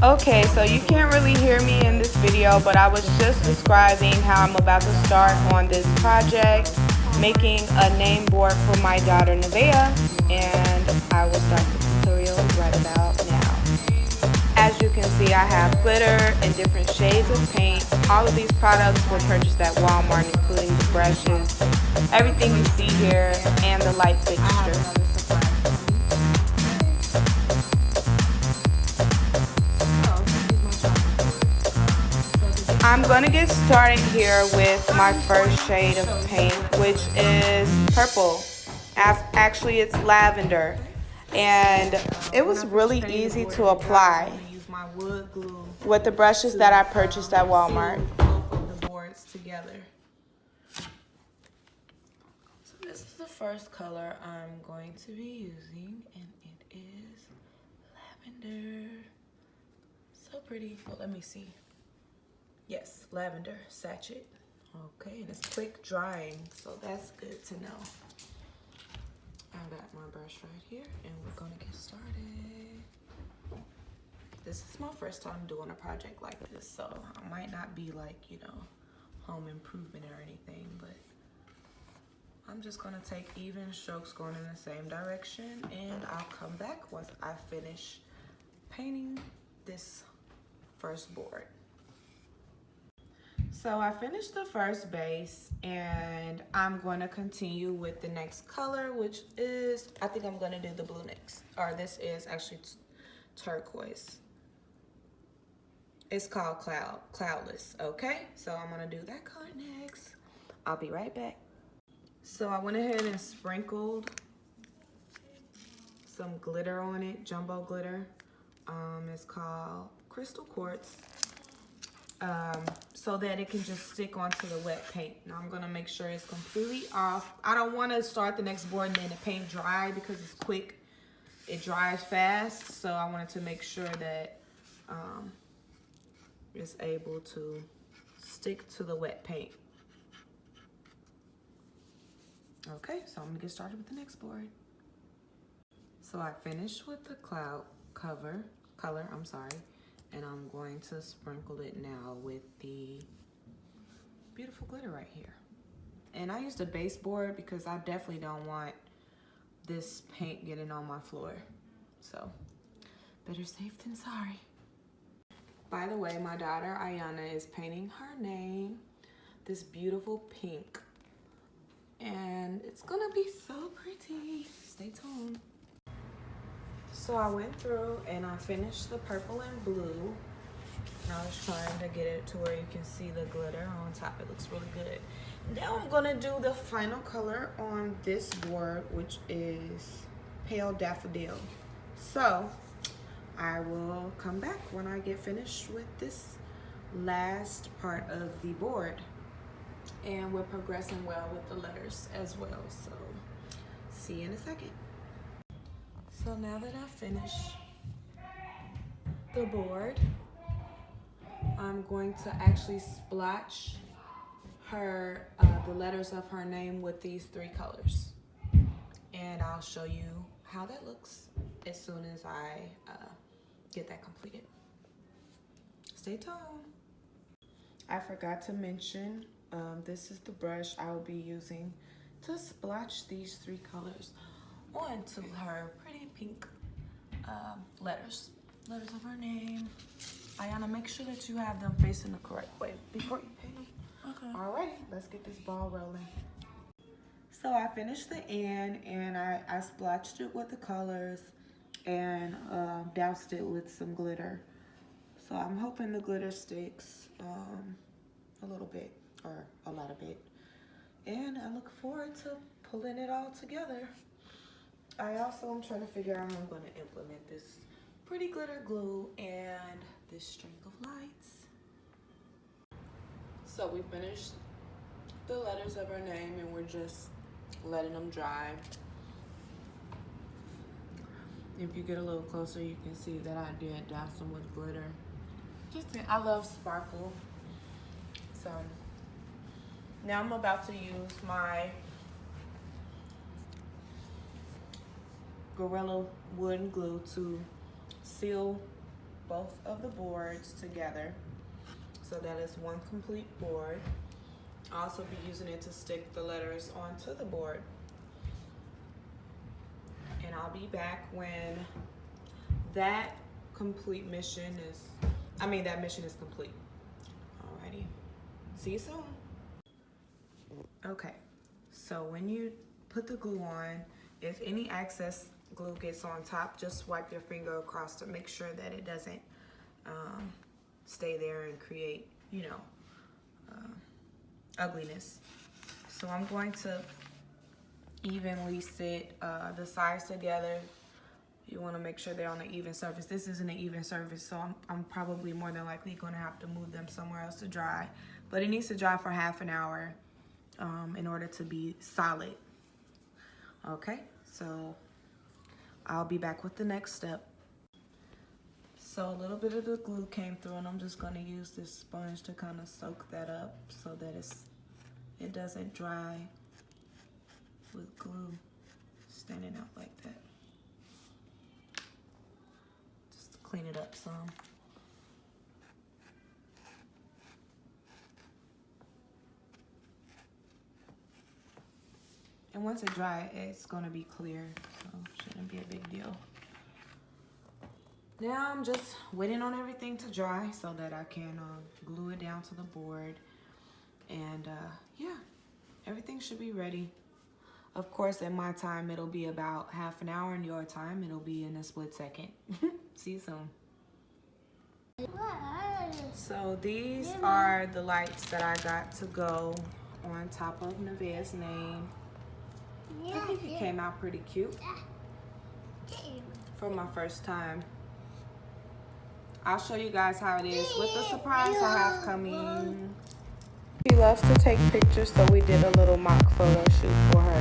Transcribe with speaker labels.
Speaker 1: Okay, so you can't really hear me in this video, but I was just describing how I'm about to start on this project, making a name board for my daughter Nevaeh, and I will start the tutorial right about now. As you can see, I have glitter and different shades of paint. All of these products were purchased at Walmart, including the brushes, everything you see here, and the light fixture. I'm going to get started here with my first shade of paint, which is purple. Actually, it's lavender. And it was really easy to apply with the brushes that I purchased at Walmart.
Speaker 2: Both of the boards together. So this is the first color I'm going to be using, and it is lavender. So pretty. Well, let me see. Yes, lavender sachet. Okay, and it's quick drying, so that's good to know. I got my brush right here, and we're gonna get started. This is my first time doing a project like this, so I might not be like, home improvement or anything, but I'm just gonna take even strokes going in the same direction, and I'll come back once I finish painting this first board. So I finished the first base, and I'm going to continue with the next color, which is, I think I'm going to do the blue next. Or this is actually turquoise. It's called Cloudless, okay? So I'm going to do that color next. I'll be right back. So I went ahead and sprinkled some glitter on it, jumbo glitter. It's called Crystal Quartz. So that it can just stick onto the wet paint. Now I'm gonna make sure it's completely off. I don't wanna start the next board and then the paint dry because it's quick. It dries fast, so I wanted to make sure that it's able to stick to the wet paint. Okay, so I'm gonna get started with the next board. So I finished with the cloud color, and I'm going to sprinkle it now with the beautiful glitter right here. And I used a baseboard because I definitely don't want this paint getting on my floor. So, better safe than sorry. By the way, my daughter Ayana is painting her name, this beautiful pink. And it's gonna be so pretty. Stay tuned. So I went through and I finished the purple and blue. And I was trying to get it to where you can see the glitter on top. It looks really good. Now I'm gonna do the final color on this board, which is Pale Daffodil. So I will come back when I get finished with this last part of the board. And we're progressing well with the letters as well. So see you in a second. So now that I've finished the board, I'm going to actually splotch her the letters of her name with these three colors, and I'll show you how that looks as soon as I get that completed. Stay tuned. I forgot to mention, this is the brush I will be using to splotch these three colors onto her pretty pink letters of her name. Ayana, make sure that you have them facing the correct way before you paint them. Okay. Alrighty, let's get this ball rolling. So I finished the end, and I splotched it with the colors and doused it with some glitter. So I'm hoping the glitter sticks a little bit, or a lot of it. And I look forward to pulling it all together. I also am trying to figure out how I'm going to implement this pretty glitter glue and this string of lights. So we finished the letters of her name, and we're just letting them dry. If you get a little closer, you can see that I did douse them with glitter. I love sparkle. So now I'm about to use my Gorilla Wood and Glue to seal both of the boards together. So that is one complete board. I'll also be using it to stick the letters onto the board. And I'll be back when that mission is complete. Alrighty. See you soon. Okay. So when you put the glue on, if any excess glue gets on top, just wipe your finger across to make sure that it doesn't stay there and create, ugliness. So I'm going to evenly sit the sides together. You want to make sure they're on an even surface. This isn't an even surface, so I'm probably more than likely going to have to move them somewhere else to dry. But it needs to dry for half an hour in order to be solid. Okay, so I'll be back with the next step. So a little bit of the glue came through, and I'm just going to use this sponge to kind of soak that up so that it doesn't dry with glue standing out like that. Just to clean it up some. And once it dries, it's going to be clear, so shouldn't be a big deal. Now I'm just waiting on everything to dry so that I can glue it down to the board. And yeah, everything should be ready. Of course, at my time, it'll be about half an hour. In your time, it'll be in a split second. See you soon. So these are the lights that I got to go on top of Nevaeh's name. I think it came out pretty cute for my first time. I'll show you guys how it is with the surprise I have coming.
Speaker 1: She loves to take pictures, so we did a little mock photo shoot for her.